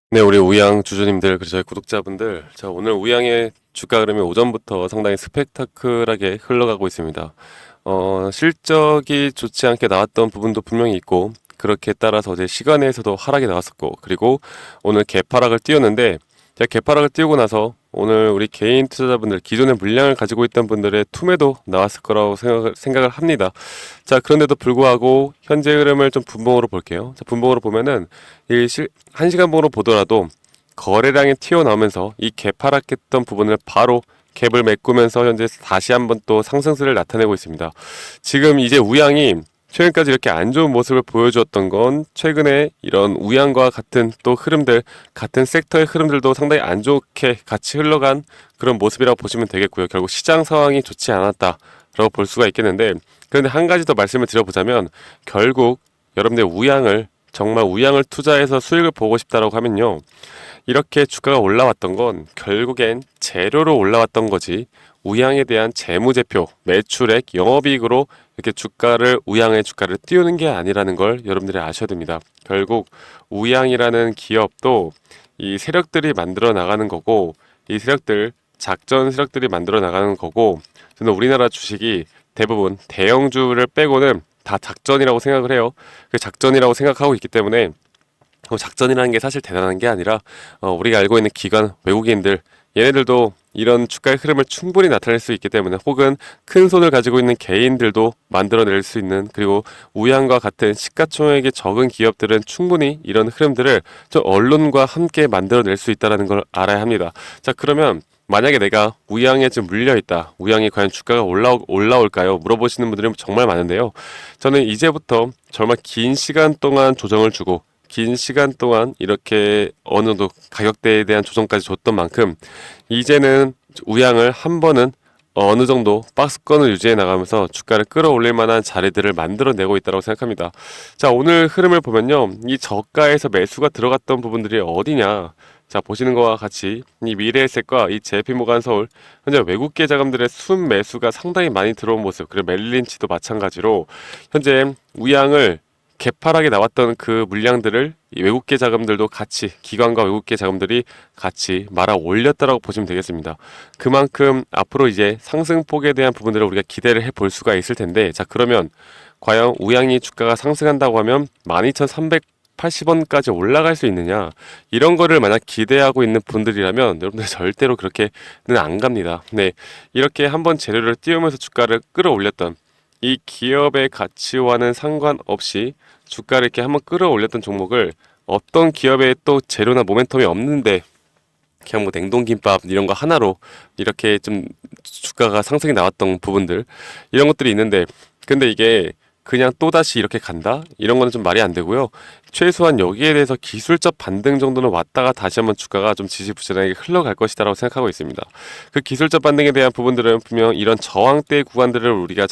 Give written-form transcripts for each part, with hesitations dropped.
네, 우리 우양 주주님들, 그리고 저희 구독자분들, 자, 오늘 우양의 주가 흐름이 오전부터 상당히 스펙타클하게 흘러가고 있습니다. 실적이 좋지 않게 나왔던 부분도 분명히 있고, 그렇게 따라서 어제 시간에서도 하락이 나왔었고, 그리고 오늘 개파락을 띄웠는데, 제가 개파락을 띄우고 나서 오늘 우리 개인 투자자분들, 기존의 물량을 가지고 있던 분들의 투매도 나왔을 거라고 생각을 합니다. 자, 그런데도 불구하고 현재 흐름을 좀 분봉으로 볼게요. 자, 분봉으로 보면은 한 시간봉으로 보더라도 거래량이 튀어나오면서 이 개파락했던 부분을 바로 갭을 메꾸면서 현재 다시 한번 또 상승세를 나타내고 있습니다. 지금 이제 우양이 최근까지 이렇게 안 좋은 모습을 보여주었던 건 최근에 이런 우양과 같은 또 흐름들, 같은 섹터의 흐름들도 상당히 안 좋게 같이 흘러간 그런 모습이라고 보시면 되겠고요. 결국 시장 상황이 좋지 않았다라고 볼 수가 있겠는데, 그런데 한 가지 더 말씀을 드려보자면 결국 여러분들 우양을 정말 우양을 투자해서 수익을 보고 싶다라고 하면요, 이렇게 주가가 올라왔던 건 결국엔 재료로 올라왔던 거지, 우양에 대한 재무제표, 매출액, 영업이익으로 이렇게 우양의 주가를 띄우는 게 아니라는 걸 여러분들이 아셔야 됩니다. 결국 우양이라는 기업도 이 세력들이 만들어 나가는 거고, 이 세력들, 작전 세력들이 만들어 나가는 거고, 저는 우리나라 주식이 대부분 대형주를 빼고는 다 작전이라고 생각을 해요. 그 작전이라고 생각하고 있기 때문에 작전이라는 게 사실 대단한 게 아니라 우리가 알고 있는 기관 외국인들, 얘네들도 이런 주가의 흐름을 충분히 나타낼 수 있기 때문에, 혹은 큰 손을 가지고 있는 개인들도 만들어낼 수 있는, 그리고 우양과 같은 시가총액이 적은 기업들은 충분히 이런 흐름들을 좀 언론과 함께 만들어낼 수 있다는 걸 알아야 합니다. 자, 그러면 만약에 내가 우양에 좀 물려있다, 우양이 과연 주가가 올라올까요? 물어보시는 분들이 정말 많은데요. 저는 이제부터 정말 긴 시간 동안 조정을 주고, 긴 시간 동안 이렇게 어느 정도 가격대에 대한 조정까지 줬던 만큼, 이제는 우양을 한 번은 어느 정도 박스권을 유지해 나가면서 주가를 끌어올릴 만한 자리들을 만들어내고 있다고 생각합니다. 자, 오늘 흐름을 보면요, 이 저가에서 매수가 들어갔던 부분들이 어디냐? 자, 보시는 것과 같이 이 미래에셋과 이 JP모간 서울, 현재 외국계 자금들의 순 매수가 상당히 많이 들어온 모습, 그리고 멜린치도 마찬가지로 현재 우양을 개파락에 나왔던 그 물량들을 이 외국계 자금들도 같이, 기관과 외국계 자금들이 같이 말아 올렸다라고 보시면 되겠습니다. 그만큼 앞으로 이제 상승폭에 대한 부분들을 우리가 기대를 해볼 수가 있을 텐데, 자, 그러면 과연 우양이 주가가 상승한다고 하면 12,380원까지 올라갈 수 있느냐, 이런 거를 만약 기대하고 있는 분들이라면 여러분들 절대로 그렇게는 안 갑니다. 네, 이렇게 한번 재료를 띄우면서 주가를 끌어올렸던 이 기업의 가치와는 상관없이 주가를 이렇게 한번 끌어올렸던 종목을, 어떤 기업의 또 재료나 모멘텀이 없는데 그냥 뭐 냉동김밥 이런 거 하나로 이렇게 좀 주가가 상승이 나왔던 부분들, 이런 것들이 있는데, 근데 이게 그냥 또다시 이렇게 간다? 이런 거는 좀 말이 안 되고요. 최소한 여기에 대해서 기술적 반등 정도는 왔다가 다시 한번 주가가 좀 지지부진하게 흘러갈 것이다라고 생각하고 있습니다. 그 기술적 반등에 대한 부분들은 분명 이런 저항대 구간들을 우리가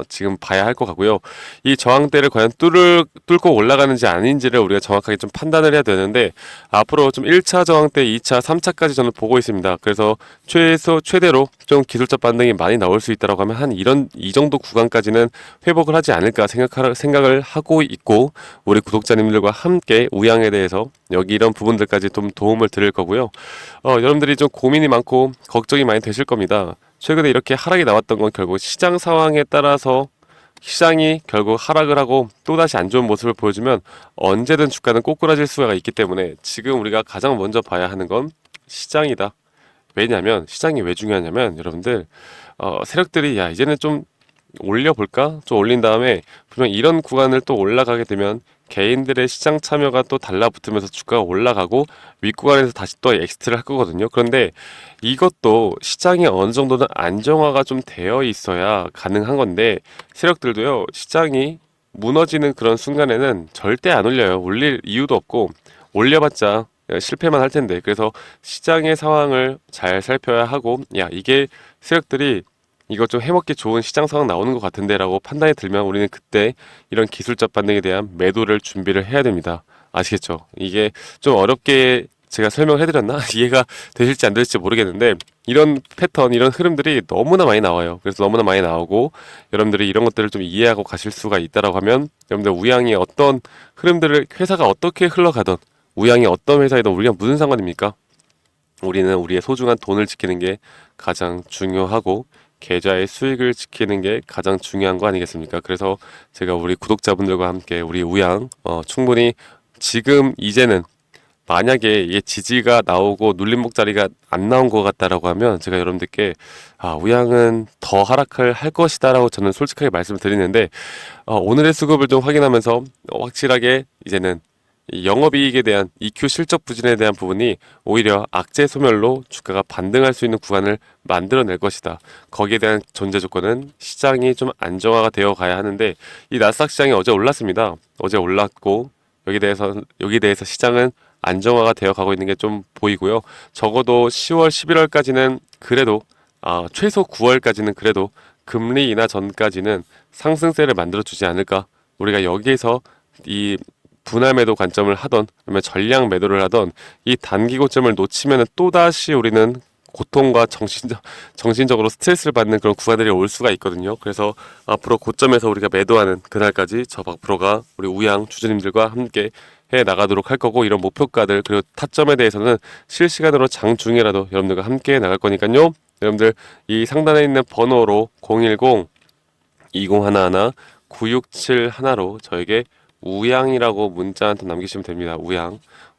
지금 봐야 할 것 같고요. 이 저항대를 과연 뚫고 올라가는지 아닌지를 우리가 정확하게 좀 판단을 해야 되는데, 앞으로 좀 1차 저항대, 2차, 3차까지 저는 보고 있습니다. 그래서 최대로 좀 기술적 반등이 많이 나올 수 있다라고 하면 이 정도 구간까지는 회복을 하지 않을까 생각을 하고 있고, 우리 구독자님들과 함께 우양에 대해서 여기 이런 부분들까지 좀 도움을 드릴 거고요. 여러분들이 좀 고민이 많고 걱정이 많이 되실 겁니다. 최근에 이렇게 하락이 나왔던 건 결국 시장 상황에 따라서, 시장이 결국 하락을 하고 또다시 안 좋은 모습을 보여주면 언제든 주가는 꼬꾸라질 수가 있기 때문에, 지금 우리가 가장 먼저 봐야 하는 건 시장이다. 왜냐하면 시장이 왜 중요하냐면, 여러분들 세력들이 야 이제는 좀 올려볼까? 좀 올린 다음에 분명 이런 구간을 또 올라가게 되면 개인들의 시장 참여가 또 달라붙으면서 주가가 올라가고 윗구간에서 다시 또 엑시트를 할 거거든요. 그런데 이것도 시장이 어느 정도는 안정화가 좀 되어 있어야 가능한 건데, 세력들도요, 시장이 무너지는 그런 순간에는 절대 안 올려요. 올릴 이유도 없고, 올려봤자 실패만 할 텐데. 그래서 시장의 상황을 잘 살펴야 하고, 야 이게 세력들이 이거 좀 해먹기 좋은 시장 상황 나오는 것 같은데 라고 판단이 들면, 우리는 그때 이런 기술적 반등에 대한 매도를 준비를 해야 됩니다. 아시겠죠? 이게 좀 어렵게 제가 설명을 해드렸나? 이해가 되실지 안 되실지 모르겠는데, 이런 패턴, 이런 흐름들이 너무나 많이 나와요. 그래서 너무나 많이 나오고, 여러분들이 이런 것들을 좀 이해하고 가실 수가 있다라고 하면, 여러분들 우양이 어떤 흐름들을, 회사가 어떻게 흘러가던, 우양이 어떤 회사이든 우리가 무슨 상관입니까? 우리는 우리의 소중한 돈을 지키는 게 가장 중요하고 계좌의 수익을 지키는 게 가장 중요한 거 아니겠습니까? 그래서 제가 우리 구독자분들과 함께 우리 우양 충분히 지금 이제는 만약에 이게 지지가 나오고 눌림목자리가 안 나온 것 같다라고 하면 제가 여러분들께 우양은 더 하락을 할 것이다라고 저는 솔직하게 말씀을 드리는데 오늘의 수급을 좀 확인하면서 확실하게 이제는 이 영업이익에 대한 EQ 실적 부진에 대한 부분이 오히려 악재 소멸로 주가가 반등할 수 있는 구간을 만들어낼 것이다. 거기에 대한 전제 조건은 시장이 좀 안정화가 되어 가야 하는데 이 나스닥 시장이 어제 올랐습니다. 어제 올랐고 여기 대해서 시장은 안정화가 되어 가고 있는 게 좀 보이고요. 적어도 10월, 11월까지는 그래도 최소 9월까지는 그래도 금리 인하 전까지는 상승세를 만들어 주지 않을까. 우리가 여기에서 이 분할 매도 관점을 하던 아니면 전량 매도를 하던 이 단기 고점을 놓치면 또다시 우리는 고통과 정신적으로 스트레스를 받는 그런 구간들이 올 수가 있거든요. 그래서 앞으로 고점에서 우리가 매도하는 그날까지 저 박프로가 우리 우양 주주님들과 함께 해 나가도록 할 거고, 이런 목표가들 그리고 타점에 대해서는 실시간으로 장중에라도 여러분들과 함께 나갈 거니까요. 여러분들 이 상단에 있는 번호로 010 2011 9671로 저에게 우양이라고 문자 한 통 남기시면 됩니다.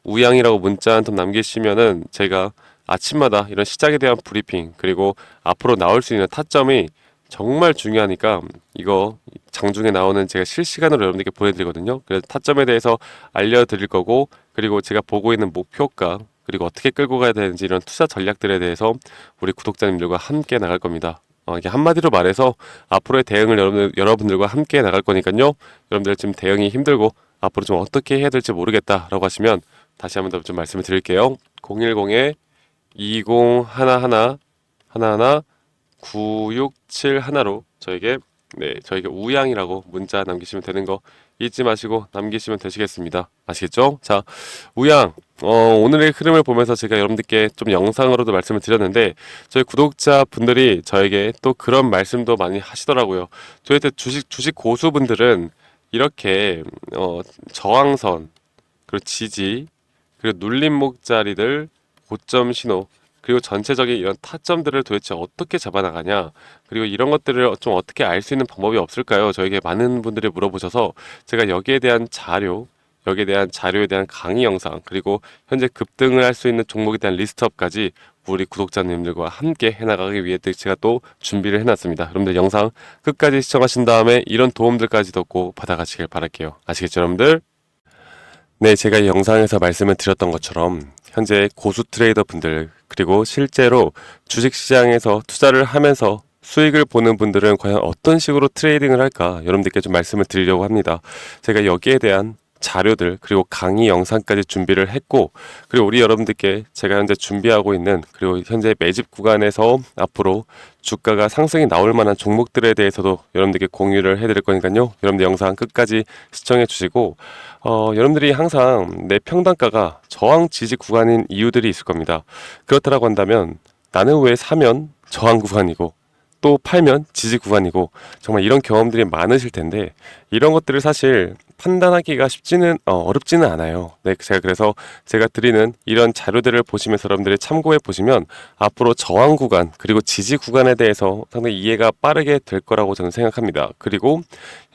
우양이라고 문자 한 통 남기시면은 제가 아침마다 이런 시장에 대한 브리핑 그리고 앞으로 나올 수 있는 타점이 정말 중요하니까 이거 장중에 나오는 제가 실시간으로 여러분들께 보내드리거든요. 그래서 타점에 대해서 알려드릴 거고, 그리고 제가 보고 있는 목표가 그리고 어떻게 끌고 가야 되는지 이런 투자 전략들에 대해서 우리 구독자님들과 함께 나갈 겁니다. 이게 한마디로 말해서 앞으로의 대응을 여러분들과 함께 나갈 거니까요. 여러분들 지금 대응이 힘들고 앞으로 좀 어떻게 해야 될지 모르겠다라고 하시면 다시 한번 더 좀 말씀을 드릴게요. 010에 2011 9671로 저에게 우양이라고 문자 남기시면 되는 거 잊지 마시고 남기시면 되시겠습니다. 아시겠죠? 자, 우양 오늘의 흐름을 보면서 제가 여러분들께 좀 영상으로도 말씀을 드렸는데 저희 구독자분들이 저에게 또 그런 말씀도 많이 하시더라고요. 저희한테 주식 고수분들은 이렇게 저항선 그리고 지지 그리고 눌림목 자리들 고점 신호 그리고 전체적인 이런 타점들을 도대체 어떻게 잡아나가냐, 그리고 이런 것들을 좀 어떻게 알 수 있는 방법이 없을까요? 저에게 많은 분들이 물어보셔서 제가 여기에 대한 자료에 대한 강의 영상, 그리고 현재 급등을 할 수 있는 종목에 대한 리스트업까지 우리 구독자님들과 함께 해나가기 위해 제가 또 준비를 해놨습니다. 여러분들 영상 끝까지 시청하신 다음에 이런 도움들까지도 꼭 받아가시길 바랄게요. 아시겠죠, 여러분들? 네, 제가 이 영상에서 말씀을 드렸던 것처럼 현재 고수 트레이더 분들 그리고 실제로 주식시장에서 투자를 하면서 수익을 보는 분들은 과연 어떤 식으로 트레이딩을 할까 여러분들께 좀 말씀을 드리려고 합니다. 제가 여기에 대한 자료들 그리고 강의 영상까지 준비를 했고, 그리고 우리 여러분들께 제가 현재 준비하고 있는 그리고 현재 매집 구간에서 앞으로 주가가 상승이 나올 만한 종목들에 대해서도 여러분들께 공유를 해드릴 거니까요. 여러분들 영상 끝까지 시청해 주시고 여러분들이 항상 내 평단가가 저항 지지 구간인 이유들이 있을 겁니다. 그렇다고 한다면 나는 왜 사면 저항 구간이고 또 팔면 지지 구간이고 정말 이런 경험들이 많으실 텐데 이런 것들을 사실 판단하기가 어렵지는 않아요. 네, 그래서 제가 드리는 이런 자료들을 보시면서 여러분들이 참고해 보시면 앞으로 저항 구간 그리고 지지 구간에 대해서 상당히 이해가 빠르게 될 거라고 저는 생각합니다. 그리고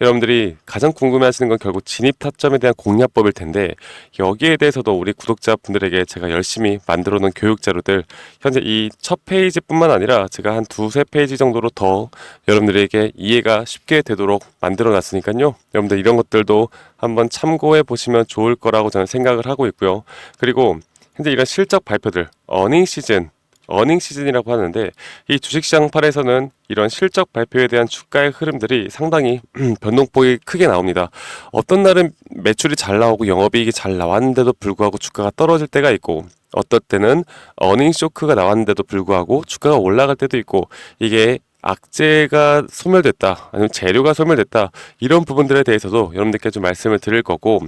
여러분들이 가장 궁금해하시는 건 결국 진입 타점에 대한 공략법일 텐데 여기에 대해서도 우리 구독자분들에게 제가 열심히 만들어 놓은 교육 자료들 현재 이 첫 페이지뿐만 아니라 제가 한 두세 페이지 정도로 더 여러분들에게 이해가 쉽게 되도록 만들어 놨으니까요. 여러분들 이런 것들도 한번 참고해 보시면 좋을 거라고 저는 생각을 하고 있고요. 그리고 현재 이런 실적 발표들 어닝 시즌이라고 하는데 이 주식시장 팔에서는 이런 실적 발표에 대한 주가의 흐름들이 상당히 변동폭이 크게 나옵니다. 어떤 날은 매출이 잘 나오고 영업이익이 잘 나왔는데도 불구하고 주가가 떨어질 때가 있고, 어떨 때는 어닝 쇼크가 나왔는데도 불구하고 주가가 올라갈 때도 있고, 이게 악재가 소멸됐다 아니면 재료가 소멸됐다 이런 부분들에 대해서도 여러분들께 좀 말씀을 드릴 거고,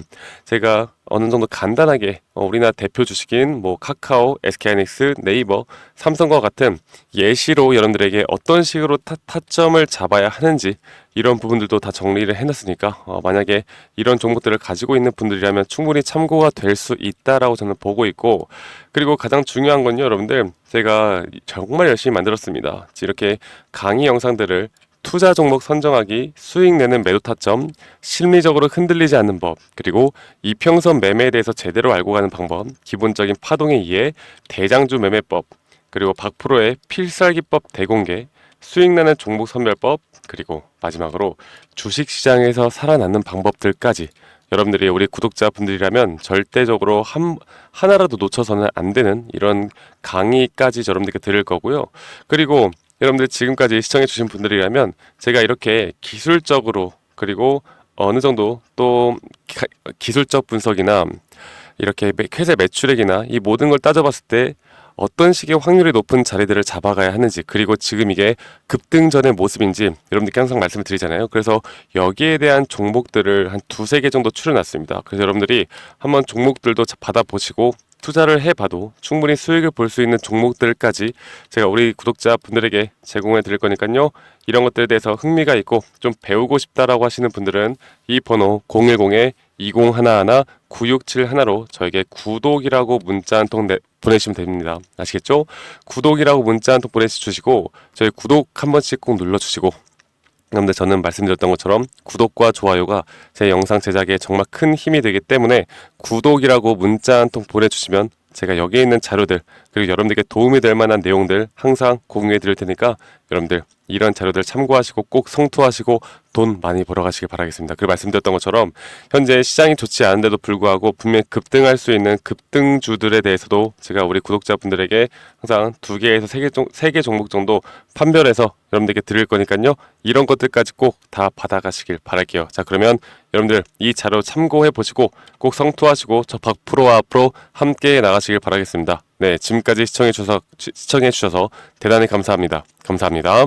제가 어느 정도 간단하게 우리나라 대표 주식인 뭐 카카오, SK하이닉스, 네이버, 삼성과 같은 예시로 여러분들에게 어떤 식으로 타점을 잡아야 하는지 이런 부분들도 다 정리를 해놨으니까 만약에 이런 종목들을 가지고 있는 분들이라면 충분히 참고가 될 수 있다라고 저는 보고 있고, 그리고 가장 중요한 건요, 여러분들, 제가 정말 열심히 만들었습니다. 이렇게 강의 영상들을 투자 종목 선정하기, 수익 내는 매도 타점, 심리적으로 흔들리지 않는 법, 그리고 이평선 매매에 대해서 제대로 알고 가는 방법, 기본적인 파동의 이해, 대장주 매매법, 그리고 박프로의 필살기법 대공개, 수익 내는 종목 선별법, 그리고 마지막으로 주식시장에서 살아남는 방법들까지 여러분들이 우리 구독자분들이라면 절대적으로 하나라도 놓쳐서는 안 되는 이런 강의까지 여러분들께 드릴 거고요. 그리고 여러분들 지금까지 시청해주신 분들이라면 제가 이렇게 기술적으로, 그리고 어느 정도 또 기술적 분석이나 이렇게 회사 매출액이나 이 모든 걸 따져봤을 때 어떤 식의 확률이 높은 자리들을 잡아가야 하는지, 그리고 지금 이게 급등 전의 모습인지 여러분들께 항상 말씀을 드리잖아요. 그래서 여기에 대한 종목들을 한 두세 개 정도 추려놨습니다. 그래서 여러분들이 한번 종목들도 받아보시고 투자를 해봐도 충분히 수익을 볼 수 있는 종목들까지 제가 우리 구독자분들에게 제공해 드릴 거니까요. 이런 것들에 대해서 흥미가 있고 좀 배우고 싶다라고 하시는 분들은 이 번호 010-2011-9671로 저에게 구독이라고 문자 한 통 보내시면 됩니다. 아시겠죠? 구독이라고 문자 한 통 보내주시고 저희 구독 한 번씩 꼭 눌러주시고, 그런데 저는 말씀드렸던 것처럼 구독과 좋아요가 제 영상 제작에 정말 큰 힘이 되기 때문에 구독이라고 문자 한 통 보내주시면 제가 여기에 있는 자료들, 그리고 여러분들께 도움이 될 만한 내용들 항상 공유해 드릴 테니까 여러분들 이런 자료들 참고하시고 꼭 성투하시고 돈 많이 벌어가시길 바라겠습니다. 그리고 말씀드렸던 것처럼 현재 시장이 좋지 않은데도 불구하고 분명히 급등할 수 있는 급등주들에 대해서도 제가 우리 구독자분들에게 항상 2개에서 3개 종목 정도 판별해서 여러분들께 드릴 거니까요. 이런 것들까지 꼭 다 받아가시길 바랄게요. 자, 그러면 여러분들 이 자료 참고해 보시고 꼭 성투하시고 저 박프로와 앞으로 함께 나가시길 바라겠습니다. 네, 지금까지 시청해 주셔서 대단히 감사합니다. 감사합니다.